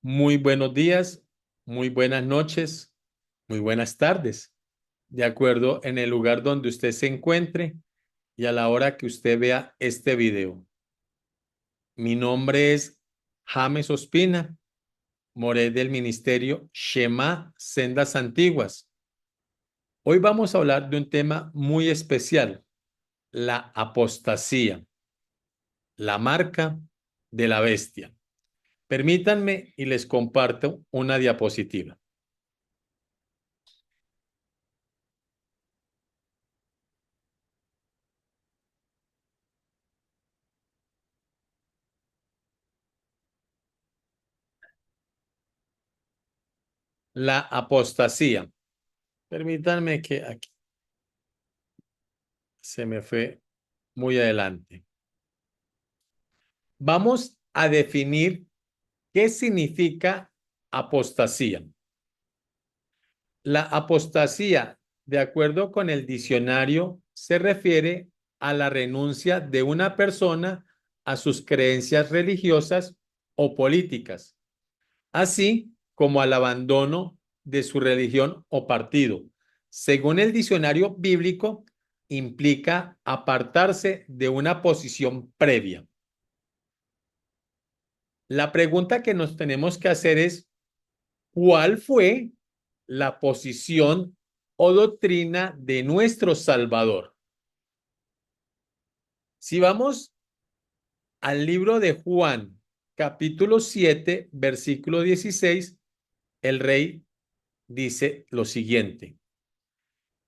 Muy buenos días, muy buenas noches, muy buenas tardes, de acuerdo en el lugar donde usted se encuentre y a la hora que usted vea este video. Mi nombre es James Ospina, moré del ministerio Shema Sendas Antiguas. Hoy vamos a hablar de un tema muy especial, la apostasía, la marca de la bestia. Permítanme y les comparto una diapositiva. La apostasía. Permítanme que aquí se me fue muy adelante. Vamos a definir qué significa apostasía. La apostasía, de acuerdo con el diccionario, se refiere a la renuncia de una persona a sus creencias religiosas o políticas, así como al abandono de su religión o partido. Según el diccionario bíblico, implica apartarse de una posición previa. La pregunta que nos tenemos que hacer es, ¿cuál fue la posición o doctrina de nuestro Salvador? Si vamos al libro de Juan, capítulo 7, versículo 16, el rey dice lo siguiente.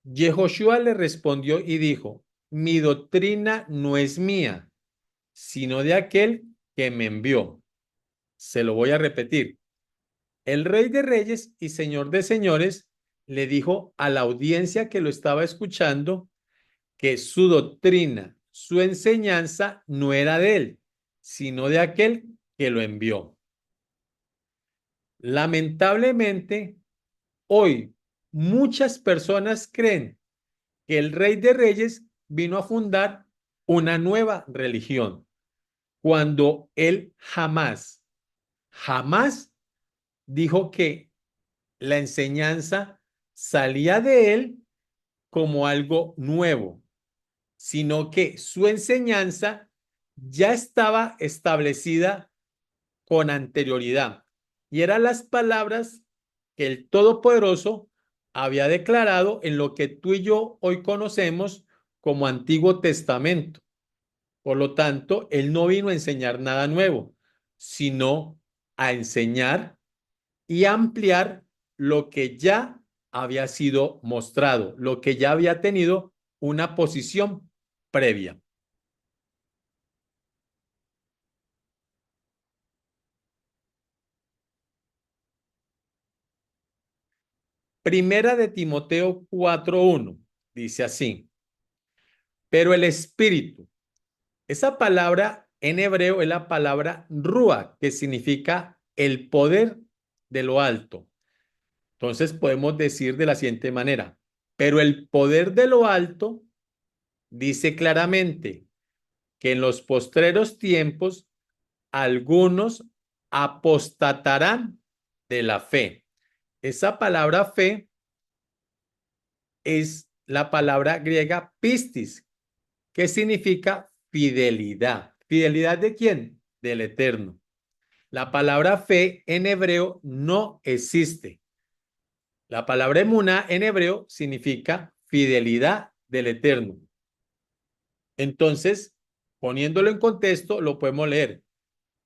Yehoshua le respondió y dijo, mi doctrina no es mía, sino de aquel que me envió. Se lo voy a repetir. El Rey de Reyes y Señor de Señores le dijo a la audiencia que lo estaba escuchando que su doctrina, su enseñanza no era de él, sino de aquel que lo envió. Lamentablemente, hoy muchas personas creen que el Rey de Reyes vino a fundar una nueva religión, cuando él jamás dijo que la enseñanza salía de él como algo nuevo, sino que su enseñanza ya estaba establecida con anterioridad y eran las palabras que el Todopoderoso había declarado en lo que tú y yo hoy conocemos como Antiguo Testamento. Por lo tanto, él no vino a enseñar nada nuevo, sino a enseñar y ampliar lo que ya había sido mostrado, lo que ya había tenido una posición previa. Primera de Timoteo 4:1 dice así, pero el Espíritu, esa palabra en hebreo es la palabra rúa, que significa el poder de lo alto. Entonces podemos decir de la siguiente manera, pero el poder de lo alto dice claramente que en los postreros tiempos algunos apostatarán de la fe. Esa palabra fe es la palabra griega pistis, que significa fidelidad. ¿Fidelidad de quién? Del Eterno. La palabra fe en hebreo no existe. La palabra emuná en hebreo significa fidelidad del Eterno. Entonces, poniéndolo en contexto, lo podemos leer.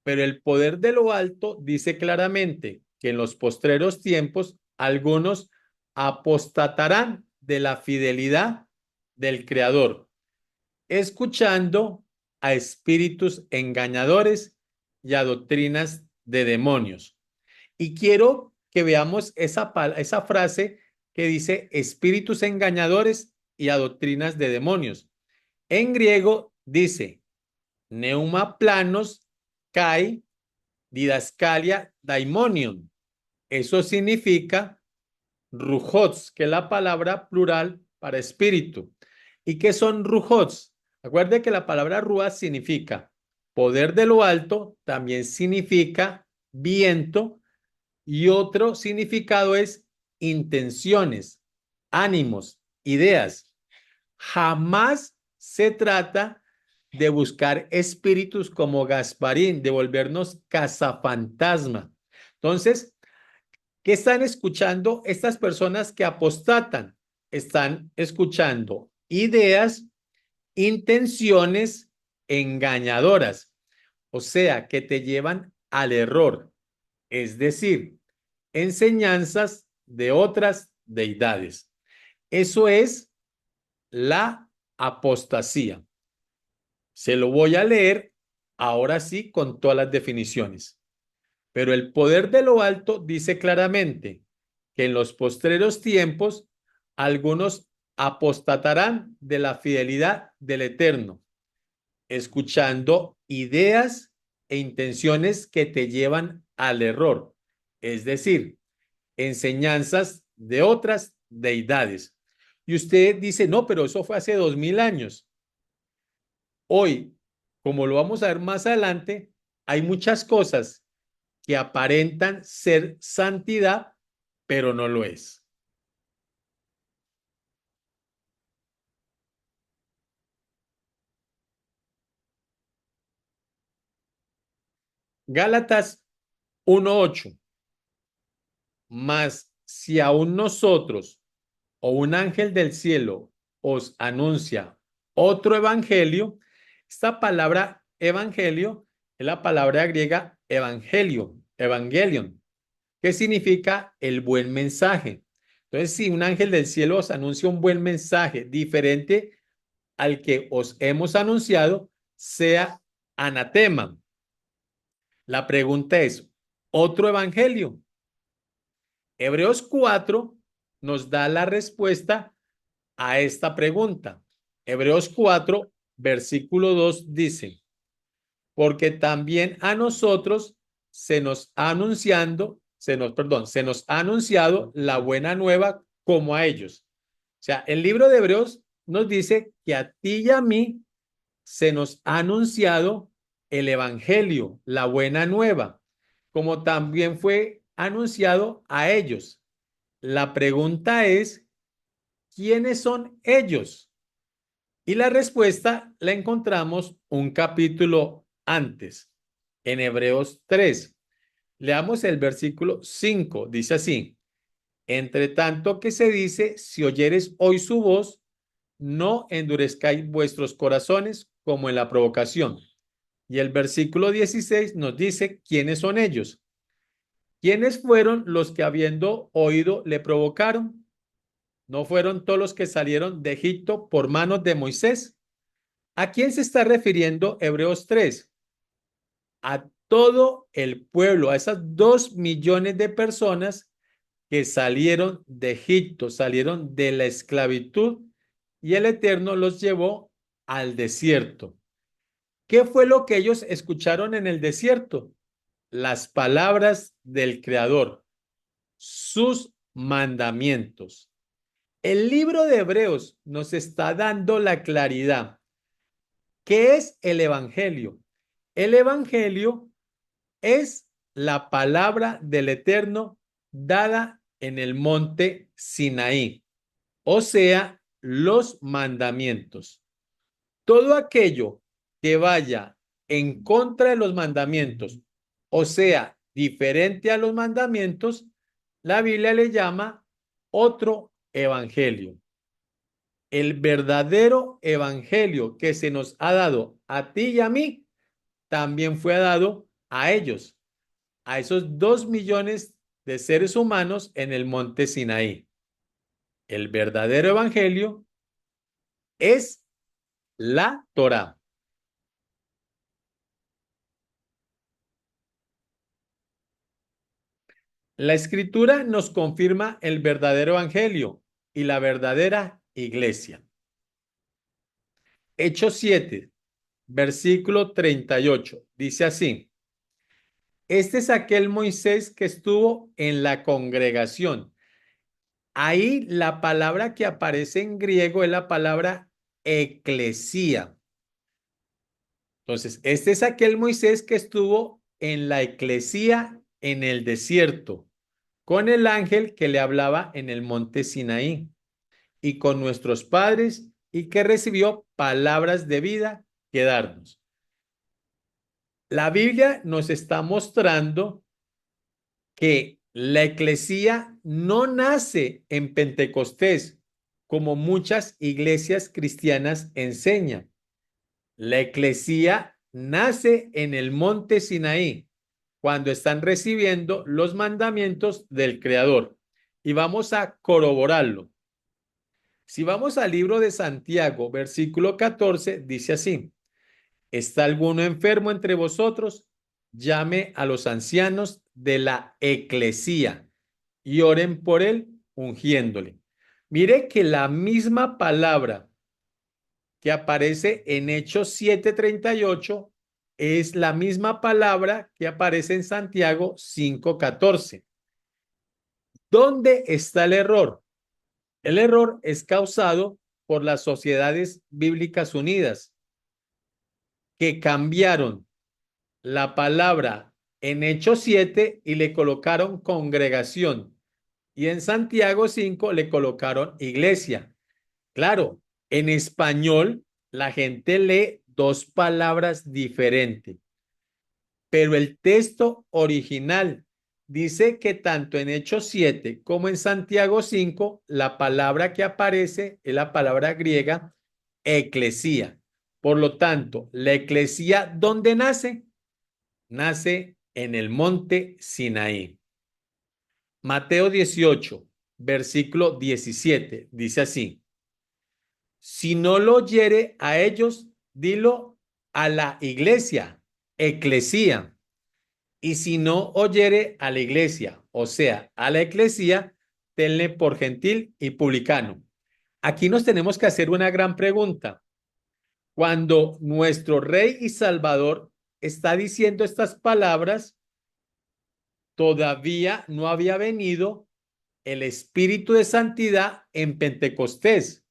Pero el poder de lo alto dice claramente que en los postreros tiempos algunos apostatarán de la fidelidad del Creador, escuchando a espíritus engañadores y a doctrinas de demonios. Y quiero que veamos esa frase que dice espíritus engañadores y a doctrinas de demonios. En griego dice neuma planos kai didascalia daimonion. Eso significa rujots, que es la palabra plural para espíritu. ¿Y qué son rujots? Acuerde que la palabra rúa significa poder de lo alto, también significa viento, Y otro significado es intenciones, ánimos, ideas. Jamás se trata de buscar espíritus como Gasparín, de volvernos cazafantasma. Entonces, ¿qué están escuchando estas personas que apostatan? Están escuchando ideas, intenciones engañadoras, o sea, que te llevan al error, es decir, enseñanzas de otras deidades. Eso es la apostasía. Se lo voy a leer ahora sí con todas las definiciones. Pero el poder de lo alto dice claramente que en los postreros tiempos algunos apostatarán de la fidelidad del Eterno, escuchando ideas e intenciones que te llevan al error, es decir, enseñanzas de otras deidades. Y usted dice, no, pero eso fue hace 2000 años. Hoy, como lo vamos a ver más adelante, hay muchas cosas que aparentan ser santidad, pero no lo es. Gálatas 1:8. Mas si aún nosotros o un ángel del cielo os anuncia otro evangelio, esta palabra evangelio es la palabra griega evangelio, evangelion, que significa el buen mensaje. Entonces, si un ángel del cielo os anuncia un buen mensaje diferente al que os hemos anunciado, sea anatema. La pregunta es, ¿otro evangelio? Hebreos 4 nos da la respuesta a esta pregunta. Hebreos 4, versículo 2 dice, porque también a nosotros se nos ha anunciado la buena nueva como a ellos. O sea, el libro de Hebreos nos dice que a ti y a mí se nos ha anunciado el evangelio, la buena nueva, como también fue anunciado a ellos. La pregunta es, ¿quiénes son ellos? Y la respuesta la encontramos un capítulo antes, en Hebreos 3. Leamos el versículo 5. Dice así, entre tanto que se dice, si oyeres hoy su voz, no endurezcáis vuestros corazones como en la provocación. Y el versículo 16 nos dice quiénes son ellos. ¿Quiénes fueron los que habiendo oído le provocaron? ¿No fueron todos los que salieron de Egipto por manos de Moisés? ¿A quién se está refiriendo Hebreos 3? A todo el pueblo, a esas 2 millones de personas que salieron de Egipto, salieron de la esclavitud y el Eterno los llevó al desierto. ¿Qué fue lo que ellos escucharon en el desierto? Las palabras del Creador, sus mandamientos. El libro de Hebreos nos está dando la claridad. ¿Qué es el Evangelio? El Evangelio es la palabra del Eterno dada en el monte Sinaí, o sea, los mandamientos. Todo aquello que vaya en contra de los mandamientos, o sea, diferente a los mandamientos, la Biblia le llama otro evangelio. El verdadero evangelio que se nos ha dado a ti y a mí, también fue dado a ellos, a esos 2 millones de seres humanos en el monte Sinaí. El verdadero evangelio es la Torá. La escritura nos confirma el verdadero evangelio y la verdadera iglesia. Hechos 7, versículo 38, dice así, este es aquel Moisés que estuvo en la congregación. Ahí la palabra que aparece en griego es la palabra eclesía. Entonces, este es aquel Moisés que estuvo en la eclesía en el desierto. con el ángel que le hablaba en el monte Sinaí, y con nuestros padres, y que recibió palabras de vida que darnos. La Biblia nos está mostrando que la eclesía no nace en Pentecostés, como muchas iglesias cristianas enseñan. La eclesía nace en el monte Sinaí, cuando están recibiendo los mandamientos del Creador. Y vamos a corroborarlo. Si vamos al libro de Santiago, versículo 14, dice así: ¿Está alguno enfermo entre vosotros? Llame a los ancianos de la eclesía y oren por él, ungiéndole. Mire que la misma palabra que aparece en Hechos 7:38 es la misma palabra que aparece en Santiago 5:14. ¿Dónde está el error? El error es causado por las Sociedades Bíblicas Unidas, que cambiaron la palabra en Hechos 7 y le colocaron congregación, y en Santiago 5 le colocaron iglesia. Claro, en español la gente lee dos palabras diferentes, pero el texto original dice que tanto en Hechos 7 como en Santiago 5 la palabra que aparece es la palabra griega eclesía. Por lo tanto, la eclesía, ¿dónde nace? Nace en el monte Sinaí. Mateo 18, versículo 17, dice así: Si no lo oyere a ellos, dilo a la iglesia, eclesía. Y si no oyere a la iglesia, o sea, a la eclesía, tenle por gentil y publicano. Aquí nos tenemos que hacer una gran pregunta. Cuando nuestro Rey y Salvador está diciendo estas palabras, todavía no había venido el Espíritu de Santidad en Pentecostés.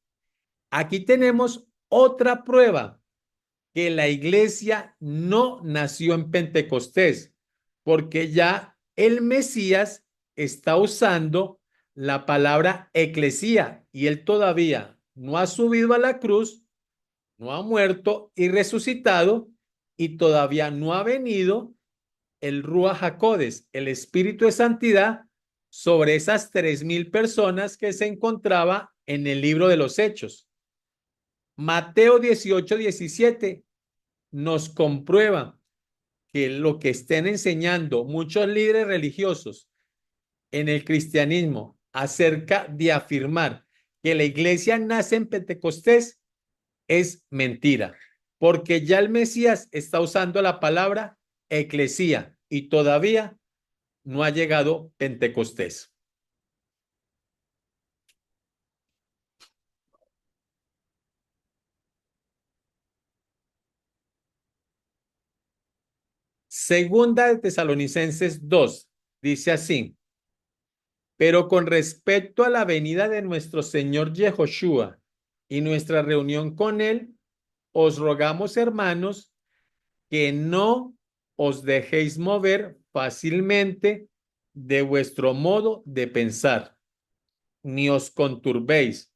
Aquí tenemos otra prueba que la iglesia no nació en Pentecostés, porque ya el Mesías está usando la palabra eclesía y él todavía no ha subido a la cruz, no ha muerto y resucitado, y todavía no ha venido el Ruach HaKodes, el Espíritu de Santidad, sobre esas 3,000 personas que se encontraba en el libro de los Hechos. Mateo 18:17 nos comprueba que lo que estén enseñando muchos líderes religiosos en el cristianismo acerca de afirmar que la iglesia nace en Pentecostés es mentira, porque ya el Mesías está usando la palabra eclesía y todavía no ha llegado Pentecostés. Segunda de Tesalonicenses 2 dice así: pero con respecto a la venida de nuestro Señor Yehoshua y nuestra reunión con él, os rogamos, hermanos, que no os dejéis mover fácilmente de vuestro modo de pensar, ni os conturbéis,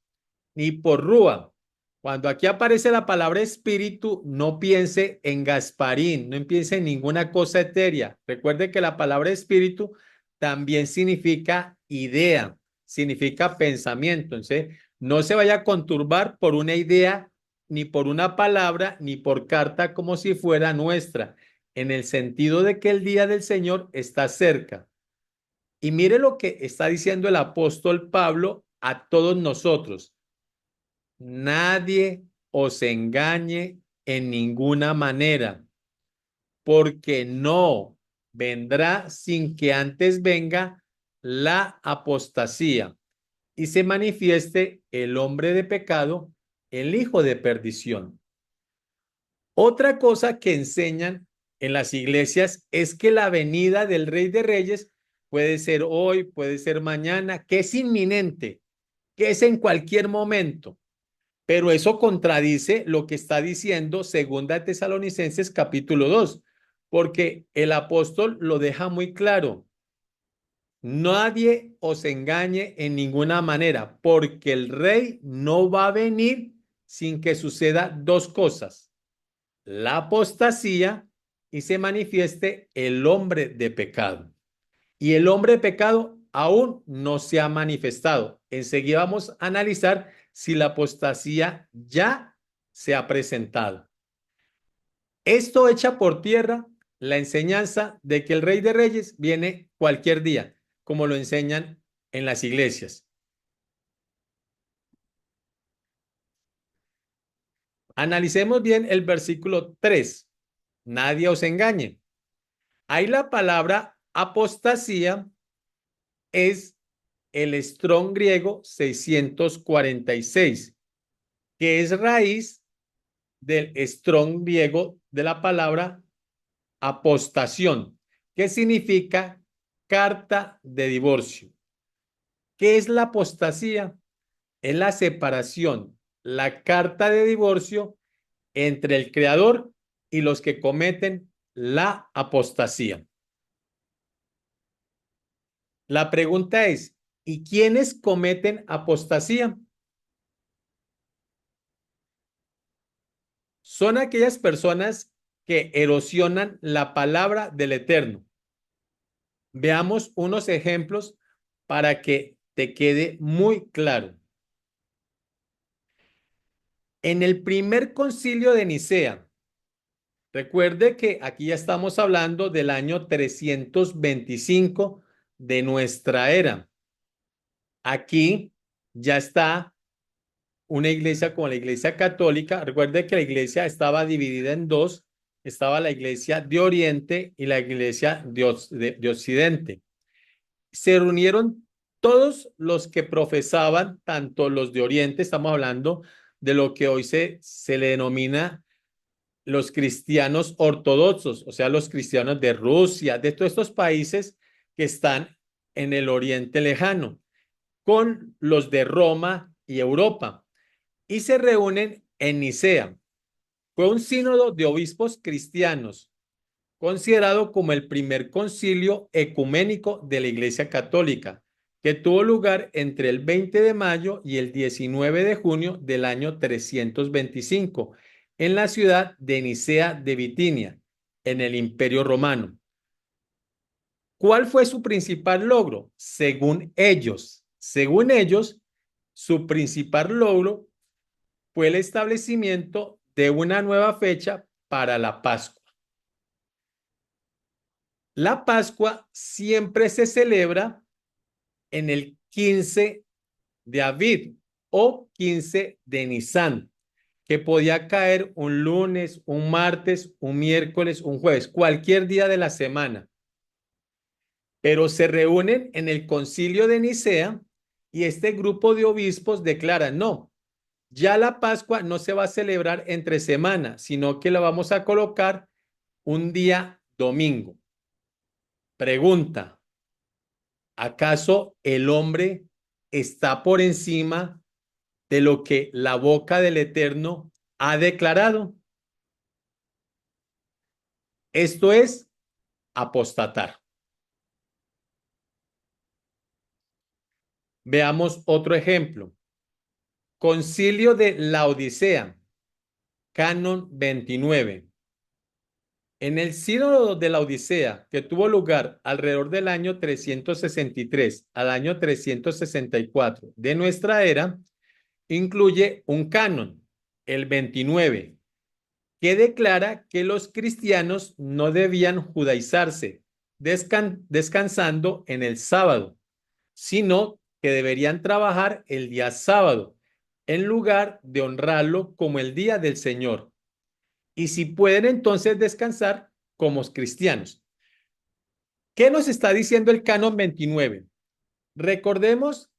ni por rúa. Cuando aquí aparece la palabra espíritu, no piense en Gasparín, no piense en ninguna cosa etérea. Recuerde que la palabra espíritu también significa idea, significa pensamiento. Entonces, no se vaya a conturbar por una idea, ni por una palabra, ni por carta como si fuera nuestra, en el sentido de que el día del Señor está cerca. Y mire lo que está diciendo el apóstol Pablo a todos nosotros: nadie os engañe en ninguna manera, porque no vendrá sin que antes venga la apostasía y se manifieste el hombre de pecado, el hijo de perdición. Otra cosa que enseñan en las iglesias es que la venida del Rey de Reyes puede ser hoy, puede ser mañana, que es inminente, que es en cualquier momento. Pero eso contradice lo que está diciendo Segunda Tesalonicenses capítulo 2, porque el apóstol lo deja muy claro. Nadie os engañe en ninguna manera, porque el rey no va a venir sin que suceda dos cosas: la apostasía y se manifieste el hombre de pecado. Y el hombre de pecado aún no se ha manifestado. Enseguida vamos a analizar si la apostasía ya se ha presentado. Esto echa por tierra la enseñanza de que el Rey de Reyes viene cualquier día, como lo enseñan en las iglesias. Analicemos bien el versículo 3. Nadie os engañe. Ahí la palabra apostasía es el Strong griego 646, que es raíz del Strong griego de la palabra apostación, que significa carta de divorcio. ¿Qué es la apostasía? Es la separación, la carta de divorcio entre el creador y los que cometen la apostasía. La pregunta es, ¿y quiénes cometen apostasía? Son aquellas personas que erosionan la palabra del Eterno. Veamos unos ejemplos para que te quede muy claro. En el primer concilio de Nicea, recuerde que aquí ya estamos hablando del año 325 de nuestra era. Aquí ya está una iglesia como la iglesia católica. Recuerde que la iglesia estaba dividida en dos. Estaba la iglesia de Oriente y la iglesia de Occidente. Se reunieron todos los que profesaban, tanto los de Oriente, estamos hablando de lo que hoy se le denomina los cristianos ortodoxos, o sea, los cristianos de Rusia, de todos estos países que están en el Oriente Lejano, con los de Roma y Europa, y se reúnen en Nicea. Fue un sínodo de obispos cristianos, considerado como el primer concilio ecuménico de la Iglesia Católica, que tuvo lugar entre el 20 de mayo y el 19 de junio del año 325 en la ciudad de Nicea de Bitinia, en el Imperio Romano. ¿Cuál fue su principal logro? Según ellos, su principal logro fue el establecimiento de una nueva fecha para la Pascua. La Pascua siempre se celebra en el 15 de Aviv o 15 de Nisan, que podía caer un lunes, un martes, un miércoles, un jueves, cualquier día de la semana. Pero se reúnen en el concilio de Nicea y este grupo de obispos declara, no, ya la Pascua no se va a celebrar entre semana, sino que la vamos a colocar un día domingo. Pregunta, ¿acaso el hombre está por encima de lo que la boca del Eterno ha declarado? Esto es apostatar. Veamos otro ejemplo. Concilio de Laodicea, Canon 29. En el sínodo de la Odisea, que tuvo lugar alrededor del año 363 al año 364 de nuestra era, incluye un canon, el 29, que declara que los cristianos no debían judaizarse descansando en el sábado, sino que deberían trabajar el día sábado, en lugar de honrarlo como el día del Señor. Y si pueden entonces descansar como cristianos. ¿Qué nos está diciendo el canon 29? Recordemos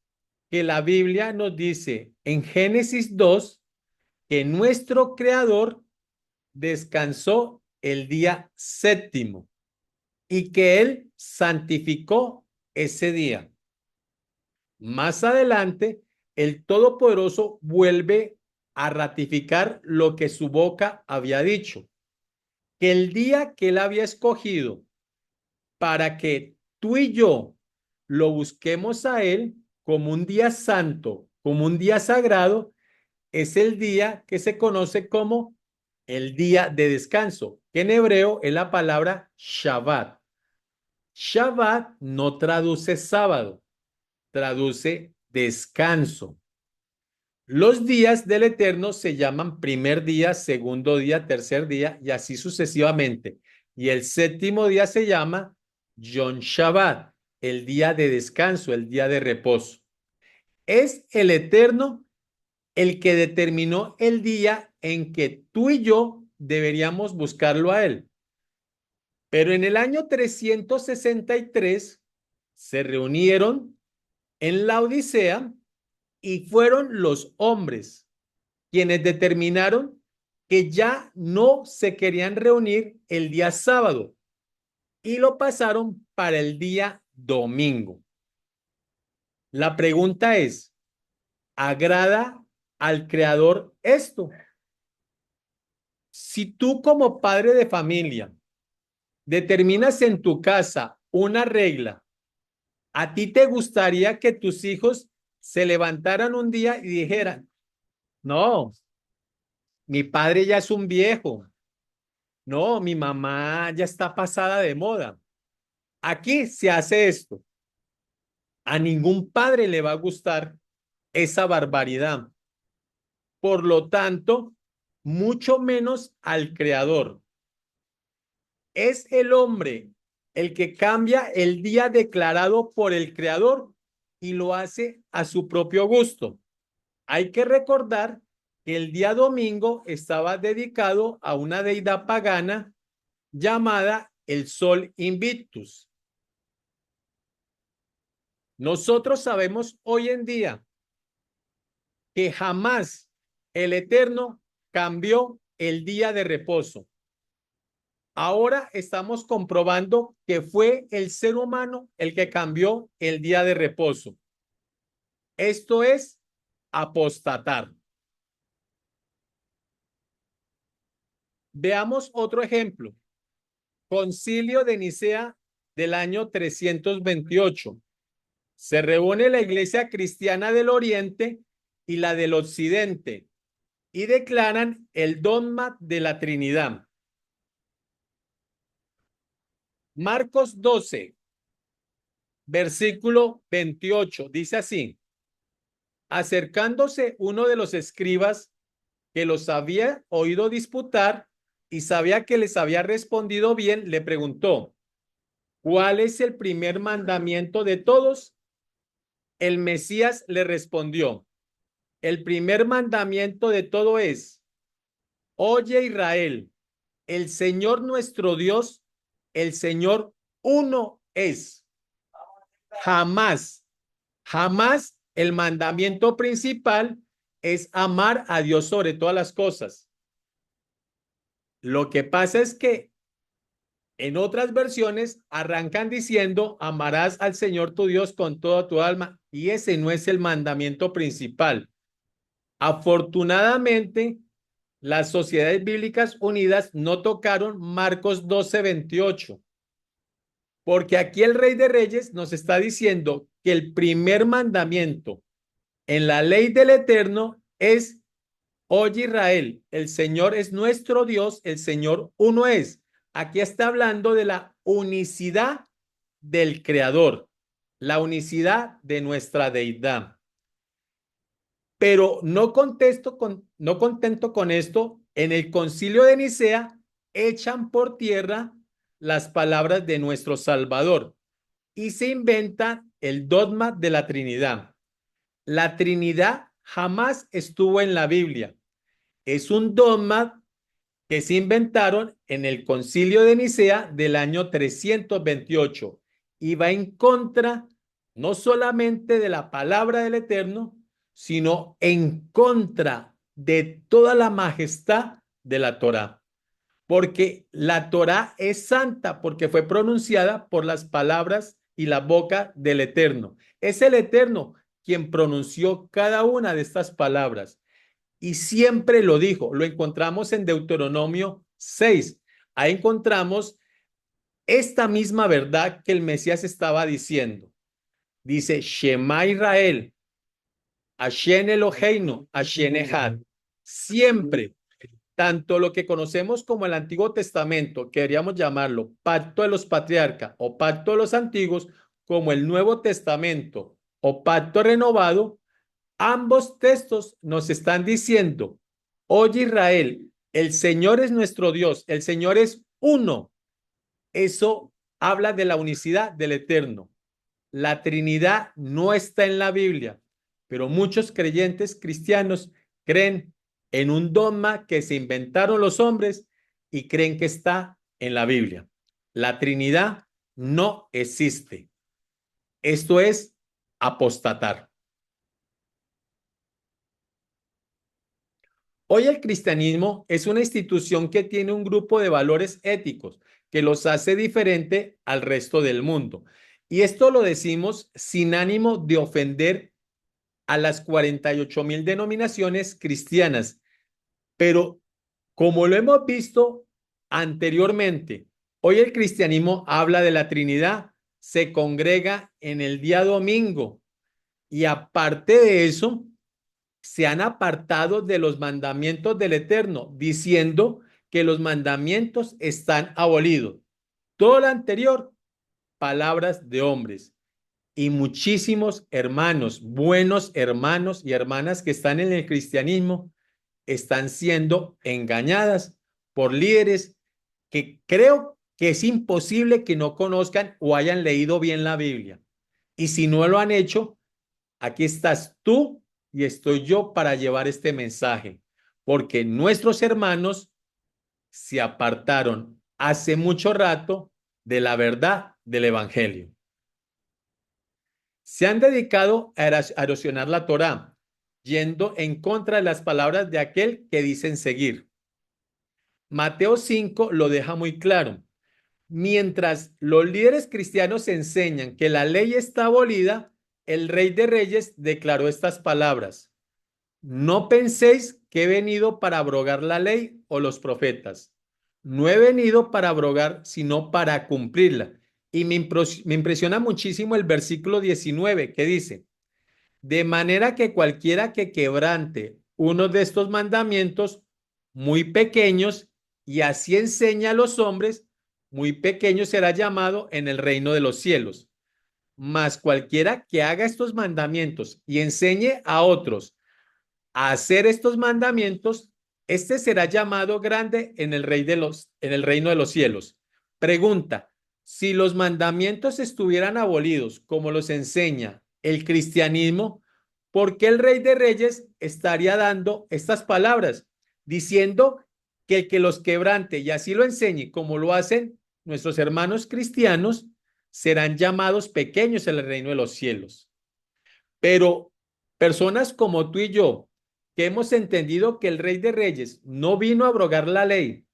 que la Biblia nos dice en Génesis 2 que nuestro creador descansó el día séptimo y que él santificó ese día. Más adelante, el Todopoderoso vuelve a ratificar lo que su boca había dicho, que el día que él había escogido para que tú y yo lo busquemos a Él como un día santo, como un día sagrado, es el día que se conoce como el día de descanso, que en hebreo es la palabra Shabbat. Shabbat no traduce sábado, traduce descanso. Los días del Eterno se llaman primer día, segundo día, tercer día y así sucesivamente. Y el séptimo día se llama Yom Shabbat, el día de descanso, el día de reposo. Es el Eterno el que determinó el día en que tú y yo deberíamos buscarlo a Él. Pero en el año 363 se reunieron en la Odisea y fueron los hombres quienes determinaron que ya no se querían reunir el día sábado y lo pasaron para el día domingo. La pregunta es, ¿agrada al creador esto? Si tú como padre de familia determinas en tu casa una regla, ¿a ti te gustaría que tus hijos se levantaran un día y dijeran, no, mi padre ya es un viejo, no, mi mamá ya está pasada de moda? Aquí se hace esto. A ningún padre le va a gustar esa barbaridad. Por lo tanto, mucho menos al creador. Es el hombre el que cambia el día declarado por el creador y lo hace a su propio gusto. Hay que recordar que el día domingo estaba dedicado a una deidad pagana llamada el Sol Invictus. Nosotros sabemos hoy en día que jamás el Eterno cambió el día de reposo. Ahora estamos comprobando que fue el ser humano el que cambió el día de reposo. Esto es apostatar. Veamos otro ejemplo. Concilio de Nicea del año 328. Se reúne la iglesia cristiana del Oriente y la del Occidente y declaran el dogma de la Trinidad. Marcos 12, versículo 28, dice así: acercándose uno de los escribas que los había oído disputar y sabía que les había respondido bien, le preguntó, ¿cuál es el primer mandamiento de todos? El Mesías le respondió, el primer mandamiento de todo es, oye Israel, el Señor nuestro Dios, el Señor uno es. Jamás, jamás el mandamiento principal es amar a Dios sobre todas las cosas. Lo que pasa es que en otras versiones arrancan diciendo amarás al Señor tu Dios con toda tu alma y ese no es el mandamiento principal. Afortunadamente, las Sociedades Bíblicas Unidas no tocaron Marcos 12:28, porque aquí el Rey de Reyes nos está diciendo que el primer mandamiento en la ley del Eterno es, oye Israel, el Señor es nuestro Dios, el Señor uno es. Aquí está hablando de la unicidad del Creador, la unicidad de nuestra deidad. Pero no contento con esto, en el concilio de Nicea echan por tierra las palabras de nuestro Salvador y se inventa el dogma de la Trinidad. La Trinidad jamás estuvo en la Biblia. Es un dogma que se inventaron en el concilio de Nicea del año 328 y va en contra no solamente de la palabra del Eterno, sino en contra de toda la majestad de la Torá. Porque la Torá es santa porque fue pronunciada por las palabras y la boca del Eterno. Es el Eterno quien pronunció cada una de estas palabras y siempre lo dijo. Lo encontramos en Deuteronomio 6. Ahí encontramos esta misma verdad que el Mesías estaba diciendo. Dice, Shema Israel, Hashem Eloheinu, Hashem Echad. Siempre, tanto lo que conocemos como el Antiguo Testamento, que deberíamos llamarlo Pacto de los Patriarcas o Pacto de los Antiguos, como el Nuevo Testamento o Pacto Renovado, ambos textos nos están diciendo, oye Israel, el Señor es nuestro Dios, el Señor es uno. Eso habla de la unicidad del Eterno. La Trinidad no está en la Biblia, pero muchos creyentes cristianos creen en un dogma que se inventaron los hombres y creen que está en la Biblia. La Trinidad no existe. Esto es apostatar. Hoy el cristianismo es una institución que tiene un grupo de valores éticos que los hace diferente al resto del mundo. Y esto lo decimos sin ánimo de ofender a las 48,000 denominaciones cristianas. Pero como lo hemos visto anteriormente, hoy el cristianismo habla de la Trinidad, se congrega en el día domingo y aparte de eso, se han apartado de los mandamientos del Eterno, diciendo que los mandamientos están abolidos. Todo lo anterior, palabras de hombres. Y muchísimos hermanos, buenos hermanos y hermanas que están en el cristianismo, están siendo engañadas por líderes que creo que es imposible que no conozcan o hayan leído bien la Biblia. Y si no lo han hecho, aquí estás tú y estoy yo para llevar este mensaje, porque nuestros hermanos se apartaron hace mucho rato de la verdad del Evangelio. Se han dedicado a erosionar la Torá, yendo en contra de las palabras de aquel que dicen seguir. Mateo 5 lo deja muy claro. Mientras los líderes cristianos enseñan que la ley está abolida, el Rey de Reyes declaró estas palabras. No penséis que he venido para abrogar la ley o los profetas. No he venido para abrogar, sino para cumplirla. Y me impresiona muchísimo el versículo 19 que dice, de manera que cualquiera que quebrante uno de estos mandamientos muy pequeños y así enseña a los hombres, muy pequeño será llamado en el reino de los cielos. Mas cualquiera que haga estos mandamientos y enseñe a otros a hacer estos mandamientos, este será llamado grande en en el reino de los cielos. Pregunta, si los mandamientos estuvieran abolidos como los enseña el cristianismo, ¿por qué el Rey de Reyes estaría dando estas palabras? Diciendo que el que los quebrante y así lo enseñe como lo hacen nuestros hermanos cristianos, serán llamados pequeños en el reino de los cielos. Pero personas como tú y yo, que hemos entendido que el Rey de Reyes no vino a abrogar la ley,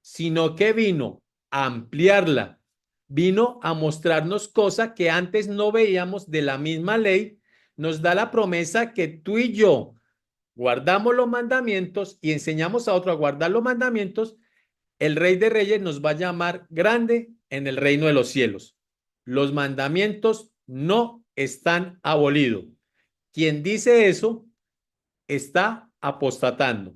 sino que vino a ampliarla, vino a mostrarnos cosas que antes no veíamos de la misma ley, nos da la promesa que tú y yo guardamos los mandamientos y enseñamos a otro a guardar los mandamientos, el Rey de Reyes nos va a llamar grande en el reino de los cielos. Los mandamientos no están abolidos. Quien dice eso está apostatando.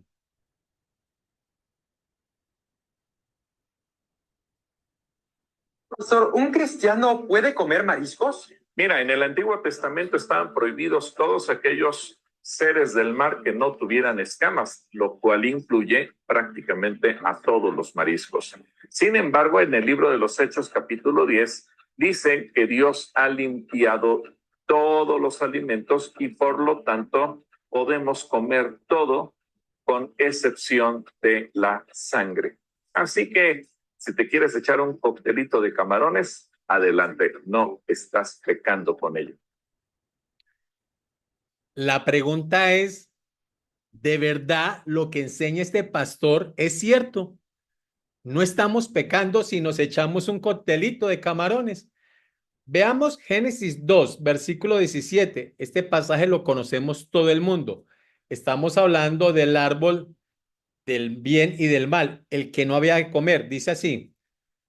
Profesor, ¿un cristiano puede comer mariscos? Mira, en el Antiguo Testamento estaban prohibidos todos aquellos seres del mar que no tuvieran escamas, lo cual incluye prácticamente a todos los mariscos. Sin embargo, en el libro de los Hechos, capítulo 10, dice que Dios ha limpiado todos los alimentos y por lo tanto podemos comer todo con excepción de la sangre. Así que si te quieres echar un coctelito de camarones, adelante, no estás pecando con ello. La pregunta es, ¿de verdad lo que enseña este pastor es cierto? No estamos pecando si nos echamos un coctelito de camarones. Veamos Génesis 2, versículo 17. Este pasaje lo conocemos todo el mundo. Estamos hablando del árbol del bien y del mal, el que no había de comer. Dice así,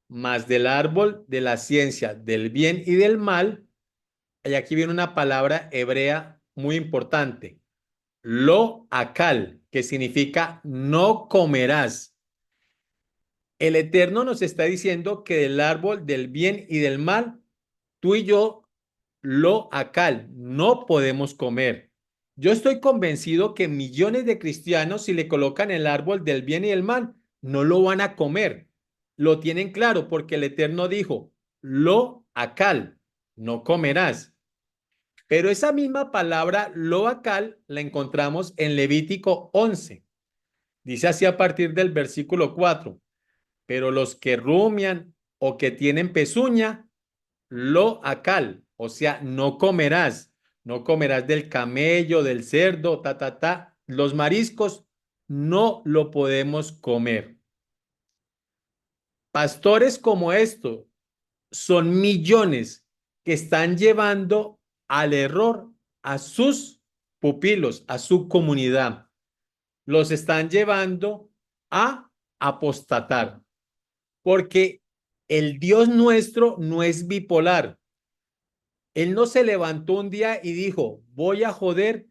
mas del árbol de la ciencia del bien y del mal, y aquí viene una palabra hebrea muy importante, lo akal, que significa no comerás. El Eterno nos está diciendo que del árbol del bien y del mal, tú y yo, lo akal, no podemos comer. Yo estoy convencido que millones de cristianos, si le colocan el árbol del bien y del mal, no lo van a comer. Lo tienen claro porque el Eterno dijo, lo akal, no comerás. Pero esa misma palabra, lo akal, la encontramos en Levítico 11. Dice así a partir del versículo 4. Pero los que rumian o que tienen pezuña, lo akal, o sea, no comerás del camello, del cerdo, Los mariscos no lo podemos comer. Pastores como estos son millones que están llevando al error a sus pupilos, a su comunidad. Los están llevando a apostatar, porque el Dios nuestro no es bipolar. Él no se levantó un día y dijo, voy a joder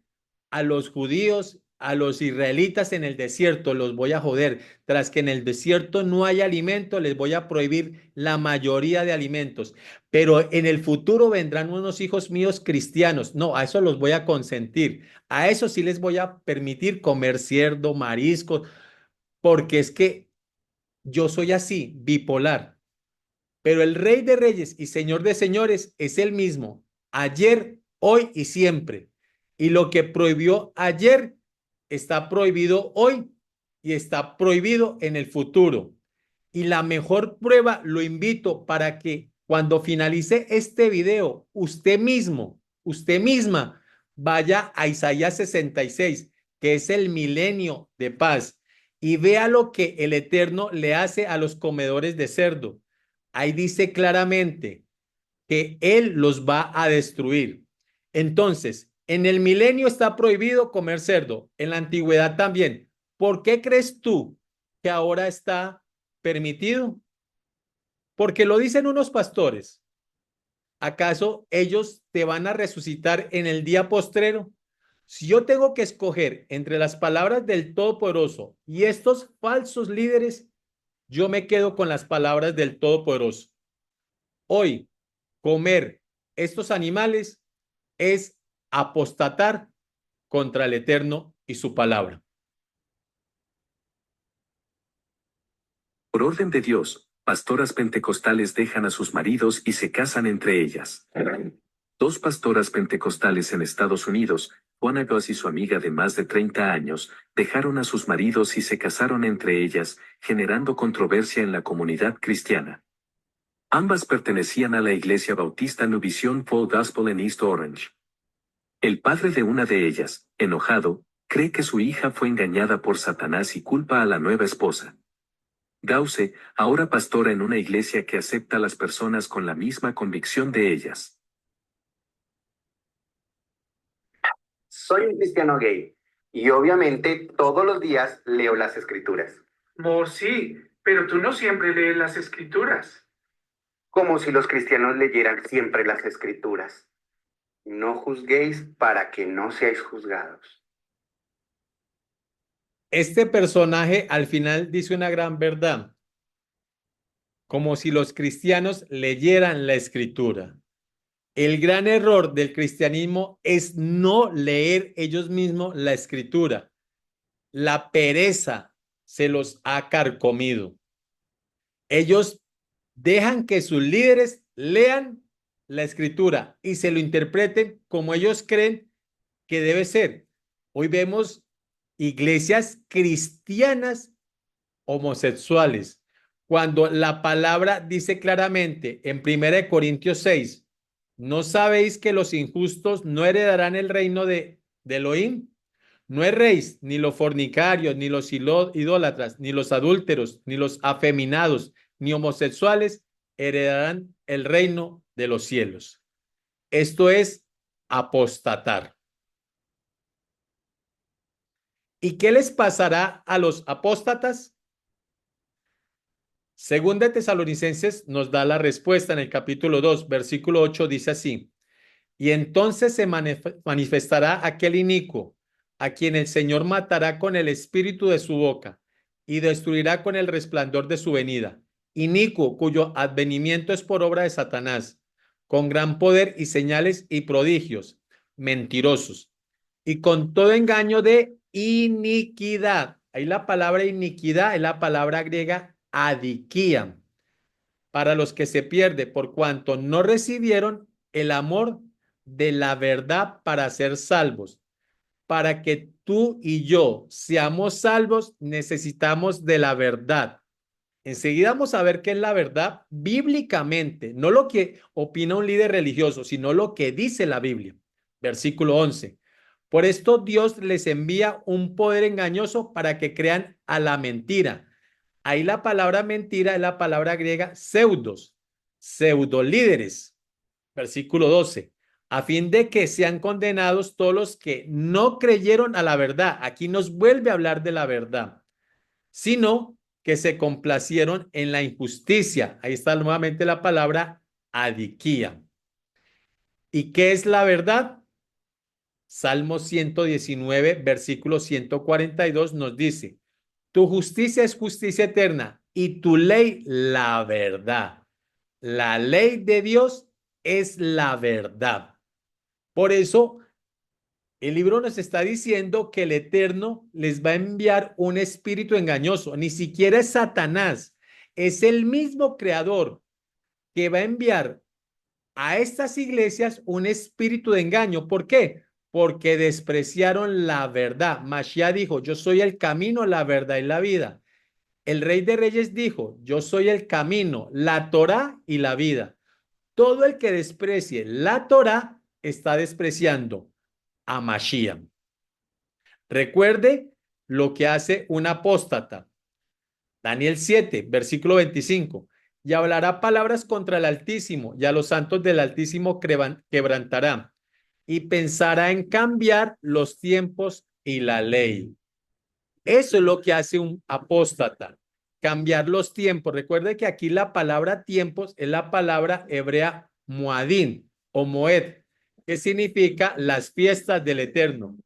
a los judíos, a los israelitas en el desierto, los voy a joder. Tras que en el desierto no hay alimento, les voy a prohibir la mayoría de alimentos. Pero en el futuro vendrán unos hijos míos cristianos. No, a eso los voy a consentir. A eso sí les voy a permitir comer cerdo, mariscos, porque es que yo soy así, bipolar. Pero el Rey de Reyes y Señor de Señores es el mismo, ayer, hoy y siempre. Y lo que prohibió ayer está prohibido hoy y está prohibido en el futuro. Y la mejor prueba, lo invito para que cuando finalice este video, usted mismo, usted misma, vaya a Isaías 66, que es el milenio de paz, y vea lo que el Eterno le hace a los comedores de cerdo. Ahí dice claramente que Él los va a destruir. Entonces, en el milenio está prohibido comer cerdo, en la antigüedad también. ¿Por qué crees tú que ahora está permitido? Porque lo dicen unos pastores. ¿Acaso ellos te van a resucitar en el día postrero? Si yo tengo que escoger entre las palabras del Todopoderoso y estos falsos líderes, yo me quedo con las palabras del Todopoderoso. Hoy, comer estos animales es apostatar contra el Eterno y su palabra. Por orden de Dios, pastoras pentecostales dejan a sus maridos y se casan entre ellas. Dos pastoras pentecostales en Estados Unidos, Juana Goss y su amiga de más de 30 años, dejaron a sus maridos y se casaron entre ellas, generando controversia en la comunidad cristiana. Ambas pertenecían a la Iglesia Bautista New Vision Full Gospel en East Orange. El padre de una de ellas, enojado, cree que su hija fue engañada por Satanás y culpa a la nueva esposa. Gause, ahora pastora en una iglesia que acepta a las personas con la misma convicción de ellas. Soy un cristiano gay y obviamente todos los días leo las escrituras. Sí, pero tú no siempre lees las escrituras. Como si los cristianos leyeran siempre las escrituras. No juzguéis para que no seáis juzgados. Este personaje al final dice una gran verdad, como si los cristianos leyeran la escritura. El gran error del cristianismo es no leer ellos mismos la escritura. La pereza se los ha carcomido. Ellos dejan que sus líderes lean la escritura y se lo interpreten como ellos creen que debe ser. Hoy vemos iglesias cristianas homosexuales, cuando la palabra dice claramente en 1 Corintios 6, ¿no sabéis que los injustos no heredarán el reino de Elohim? No erréis, ni los fornicarios, ni los idólatras, ni los adúlteros, ni los afeminados, ni homosexuales heredarán el reino de los cielos. Esto es apostatar. ¿Y qué les pasará a los apóstatas? Según de Tesalonicenses nos da la respuesta en el capítulo 2, versículo 8, dice así: Y entonces se manifestará aquel inicuo, a quien el Señor matará con el espíritu de su boca y destruirá con el resplandor de su venida. Inicuo, cuyo advenimiento es por obra de Satanás, con gran poder y señales y prodigios, mentirosos, y con todo engaño de iniquidad. Ahí la palabra iniquidad es la palabra griega adikia, para los que se pierde por cuanto no recibieron el amor de la verdad para ser salvos. Para que tú y yo seamos salvos, necesitamos de la verdad. Enseguida vamos a ver qué es la verdad bíblicamente, no lo que opina un líder religioso, sino lo que dice la Biblia. Versículo 11. Por esto Dios les envía un poder engañoso para que crean a la mentira. Ahí la palabra mentira es la palabra griega pseudos, pseudolíderes. Versículo 12. A fin de que sean condenados todos los que no creyeron a la verdad. Aquí nos vuelve a hablar de la verdad, sino que se complacieron en la injusticia. Ahí está nuevamente la palabra adiquía. ¿Y qué es la verdad? Salmo 119, versículo 142 nos dice: tu justicia es justicia eterna y tu ley la verdad. La ley de Dios es la verdad. Por eso, el libro nos está diciendo que el Eterno les va a enviar un espíritu engañoso. Ni siquiera es Satanás, es el mismo creador que va a enviar a estas iglesias un espíritu de engaño. ¿Por qué? Porque despreciaron la verdad. Mashiach dijo: yo soy el camino, la verdad y la vida. El Rey de Reyes dijo: yo soy el camino, la Torá y la vida. Todo el que desprecie la Torá está despreciando a Mashiach. Recuerde lo que hace un apóstata. Daniel 7, versículo 25. Y hablará palabras contra el Altísimo, y a los santos del Altísimo quebrantará, y pensará en cambiar los tiempos y la ley. Eso es lo que hace un apóstata, cambiar los tiempos. Recuerde que aquí la palabra tiempos es la palabra hebrea muadín o moed, que significa las fiestas del Eterno.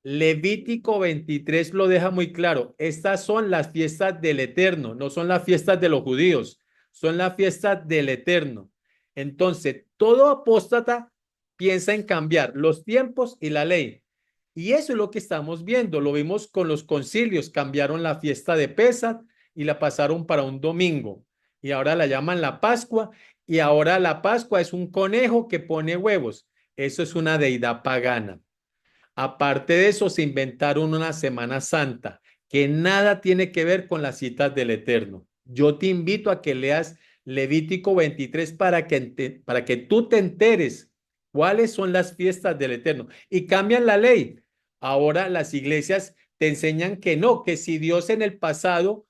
Levítico 23 lo deja muy claro. Estas son las fiestas del Eterno, no son las fiestas de los judíos, son las fiestas del Eterno. Entonces, todo apóstata piensa en cambiar los tiempos y la ley. Y eso es lo que estamos viendo. Lo vimos con los concilios. Cambiaron la fiesta de Pesach y la pasaron para un domingo. Y ahora la llaman la Pascua. Y ahora la Pascua es un conejo que pone huevos. Eso es una deidad pagana. Aparte de eso, se inventaron una Semana Santa que nada tiene que ver con las citas del Eterno. Yo te invito a que leas Levítico 23 para que tú te enteres cuáles son las fiestas del Eterno. Y cambian la ley. Ahora las iglesias te enseñan que no, que si Dios en el pasado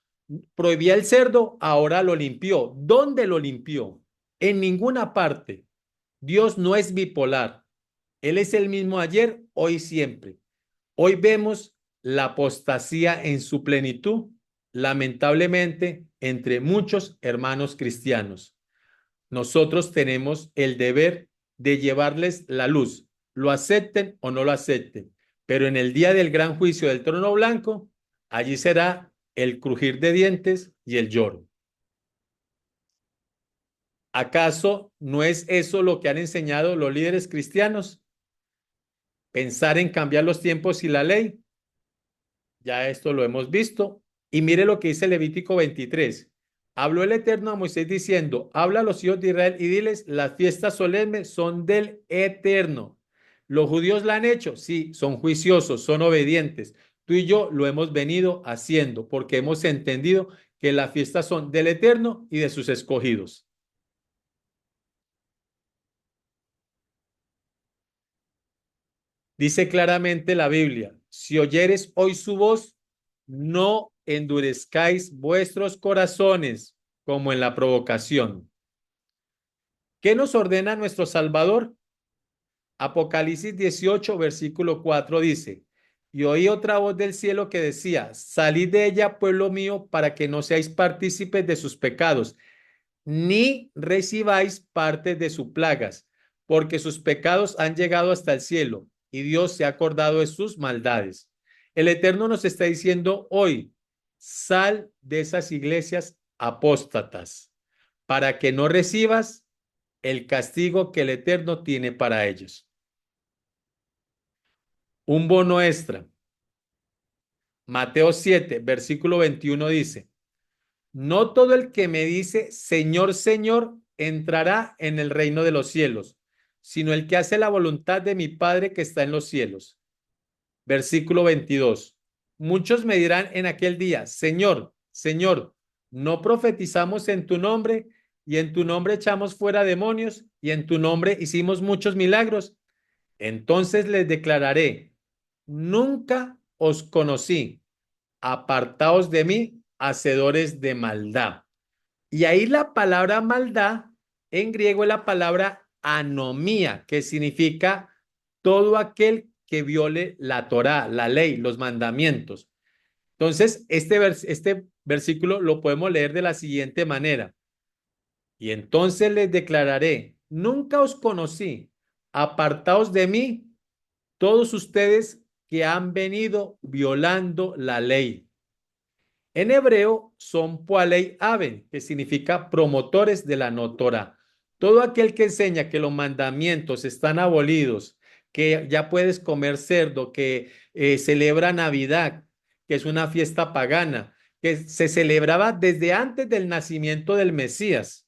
prohibía el cerdo, ahora lo limpió. ¿Dónde lo limpió? En ninguna parte. Dios no es bipolar. Él es el mismo ayer, hoy, siempre. Hoy vemos la apostasía en su plenitud, lamentablemente, entre muchos hermanos cristianos. Nosotros tenemos el deber de llevarles la luz, lo acepten o no lo acepten, pero en el día del gran juicio del trono blanco, allí será el crujir de dientes y el lloro. ¿Acaso no es eso lo que han enseñado los líderes cristianos? Pensar en cambiar los tiempos y la ley. Ya esto lo hemos visto. Y mire lo que dice Levítico 23. Habló el Eterno a Moisés diciendo: habla a los hijos de Israel y diles: las fiestas solemnes son del Eterno. ¿Los judíos la han hecho? Sí, son juiciosos, son obedientes. Tú y yo lo hemos venido haciendo porque hemos entendido que las fiestas son del Eterno y de sus escogidos. Dice claramente la Biblia: si oyeres hoy su voz, no endurezcáis vuestros corazones como en la provocación. ¿Qué nos ordena nuestro Salvador? Apocalipsis 18, versículo 4 dice: y oí otra voz del cielo que decía: salid de ella, pueblo mío, para que no seáis partícipes de sus pecados, ni recibáis parte de sus plagas, porque sus pecados han llegado hasta el cielo y Dios se ha acordado de sus maldades. El Eterno nos está diciendo hoy, sal de esas iglesias apóstatas para que no recibas el castigo que el Eterno tiene para ellos. Un bono extra. Mateo 7, versículo 21 dice, no todo el que me dice, Señor, Señor, entrará en el reino de los cielos, sino el que hace la voluntad de mi Padre que está en los cielos. Versículo 22. Muchos me dirán en aquel día, Señor, Señor, ¿no profetizamos en tu nombre y en tu nombre echamos fuera demonios y en tu nombre hicimos muchos milagros? Entonces les declararé, nunca os conocí, apartaos de mí, hacedores de maldad. Y ahí la palabra maldad en griego es la palabra anomía, que significa todo aquel que viole la Torá, la ley, los mandamientos. Entonces, este versículo lo podemos leer de la siguiente manera. Y entonces les declararé, nunca os conocí, apartaos de mí, todos ustedes que han venido violando la ley. En hebreo son poalei aven, que significa promotores de la no Torá. Todo aquel que enseña que los mandamientos están abolidos, que ya puedes comer cerdo, que celebra Navidad, que es una fiesta pagana, que se celebraba desde antes del nacimiento del Mesías.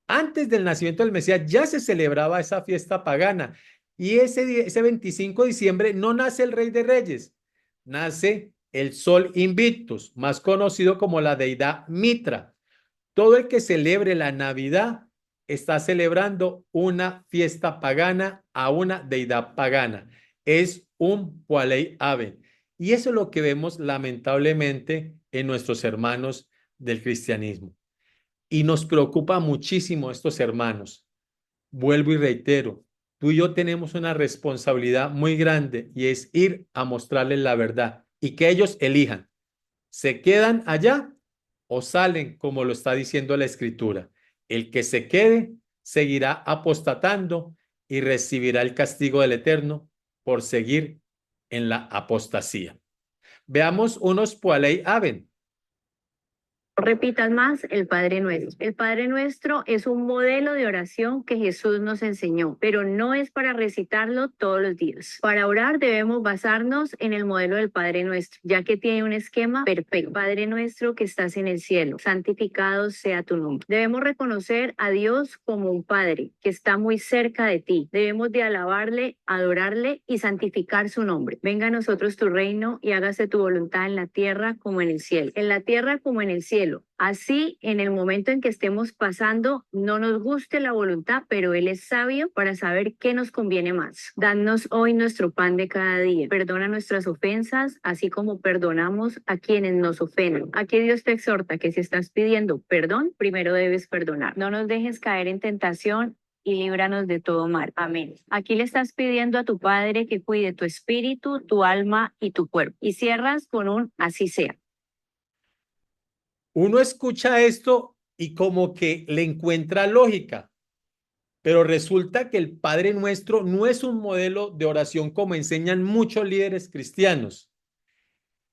Antes del nacimiento del Mesías ya se celebraba esa fiesta pagana. Y ese 25 de diciembre no nace el Rey de Reyes, nace el Sol Invictus, más conocido como la deidad Mitra. Todo el que celebre la Navidad está celebrando una fiesta pagana a una deidad pagana. Es un Poalei Ave. Y eso es lo que vemos lamentablemente en nuestros hermanos del cristianismo. Y nos preocupa muchísimo estos hermanos. Vuelvo y reitero, tú y yo tenemos una responsabilidad muy grande y es ir a mostrarles la verdad y que ellos elijan. ¿Se quedan allá o salen como lo está diciendo la Escritura? El que se quede seguirá apostatando y recibirá el castigo del Eterno por seguir en la apostasía. Veamos unos Poalei Aven. Repitas más el Padre Nuestro. El Padre Nuestro es un modelo de oración que Jesús nos enseñó, pero no es para recitarlo todos los días. Para orar debemos basarnos en el modelo del Padre Nuestro, ya que tiene un esquema perfecto. Padre Nuestro que estás en el cielo, santificado sea tu nombre. Debemos reconocer a Dios como un Padre que está muy cerca de ti. Debemos de alabarle, adorarle y santificar su nombre. Venga a nosotros tu reino y hágase tu voluntad en la tierra como en el cielo. En la tierra como en el cielo. Así, en el momento en que estemos pasando, no nos guste la voluntad, pero Él es sabio para saber qué nos conviene más. Danos hoy nuestro pan de cada día. Perdona nuestras ofensas, así como perdonamos a quienes nos ofenden. Aquí Dios te exhorta que si estás pidiendo perdón, primero debes perdonar. No nos dejes caer en tentación y líbranos de todo mal. Amén. Aquí le estás pidiendo a tu Padre que cuide tu espíritu, tu alma y tu cuerpo. Y cierras con un así sea. Uno escucha esto y como que le encuentra lógica, pero resulta que el Padre Nuestro no es un modelo de oración como enseñan muchos líderes cristianos.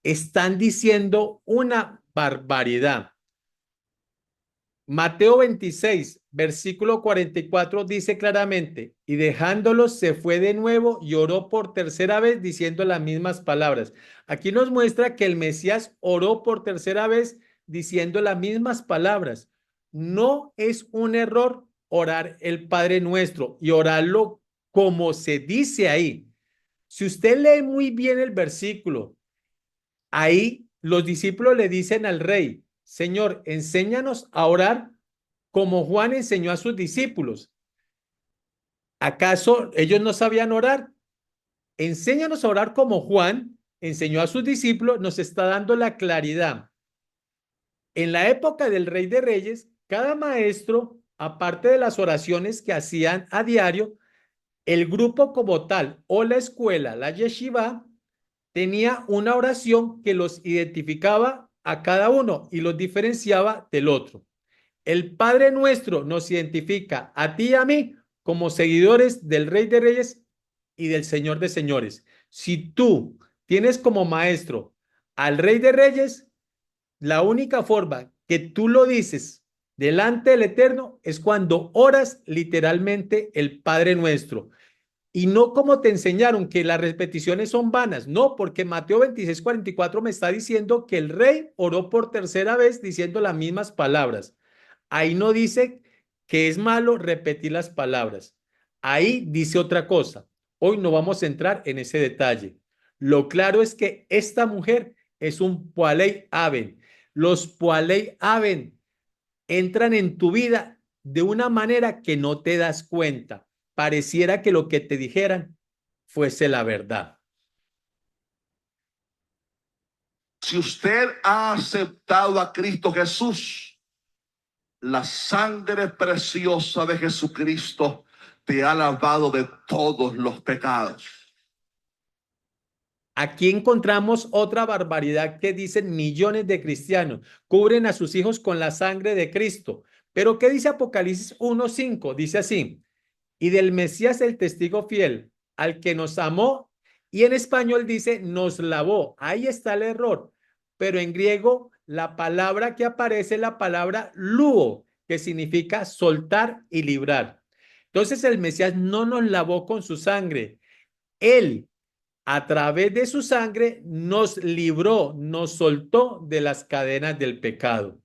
Están diciendo una barbaridad. Mateo 26, versículo 44 dice claramente, y dejándolos se fue de nuevo y oró por tercera vez diciendo las mismas palabras. Aquí nos muestra que el Mesías oró por tercera vez diciendo las mismas palabras. No es un error orar el Padre Nuestro y orarlo como se dice ahí. Si usted lee muy bien el versículo, ahí los discípulos le dicen al rey, Señor, enséñanos a orar como Juan enseñó a sus discípulos. ¿Acaso ellos no sabían orar? Enséñanos a orar como Juan enseñó a sus discípulos, nos está dando la claridad. En la época del Rey de Reyes, cada maestro, aparte de las oraciones que hacían a diario, el grupo como tal o la escuela, la yeshiva, tenía una oración que los identificaba a cada uno y los diferenciaba del otro. El Padre Nuestro nos identifica a ti y a mí como seguidores del Rey de Reyes y del Señor de Señores. Si tú tienes como maestro al Rey de Reyes, la única forma que tú lo dices delante del Eterno es cuando oras literalmente el Padre Nuestro. Y no como te enseñaron que las repeticiones son vanas, no, porque Mateo 26:44 me está diciendo que el rey oró por tercera vez diciendo las mismas palabras. Ahí no dice que es malo repetir las palabras. Ahí dice otra cosa. Hoy no vamos a entrar en ese detalle. Lo claro es que esta mujer es un Poalei Aben. Los Poalei Aben entran en tu vida de una manera que no te das cuenta. Pareciera que lo que te dijeran fuese la verdad. Si usted ha aceptado a Cristo Jesús, la sangre preciosa de Jesucristo te ha lavado de todos los pecados. Aquí encontramos otra barbaridad que dicen millones de cristianos. Cubren a sus hijos con la sangre de Cristo. Pero ¿qué dice Apocalipsis 1:5? Dice así: y del Mesías el testigo fiel, al que nos amó, y en español dice nos lavó. Ahí está el error. Pero en griego la palabra que aparece es la palabra luo, que significa soltar y librar. Entonces el Mesías no nos lavó con su sangre. Él, a través de su sangre, nos libró, nos soltó de las cadenas del pecado.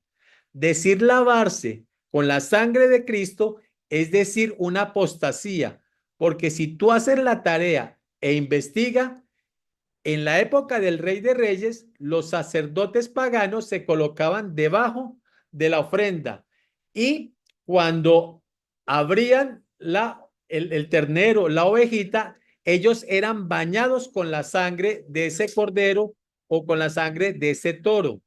Decir lavarse con la sangre de Cristo es decir una apostasía, porque si tú haces la tarea e investiga, en la época del Rey de Reyes, los sacerdotes paganos se colocaban debajo de la ofrenda y cuando abrían el ternero, la ovejita, ellos eran bañados con la sangre de ese cordero o con la sangre de ese toro.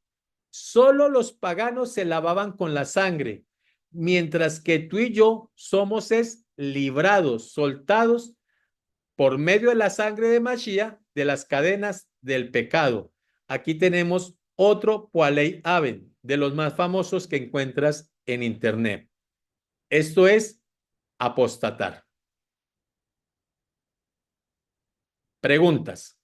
Solo los paganos se lavaban con la sangre, mientras que tú y yo somos librados, soltados por medio de la sangre de Mashiach de las cadenas del pecado. Aquí tenemos otro Poalei Aben, de los más famosos que encuentras en internet. Esto es apostatar. Preguntas.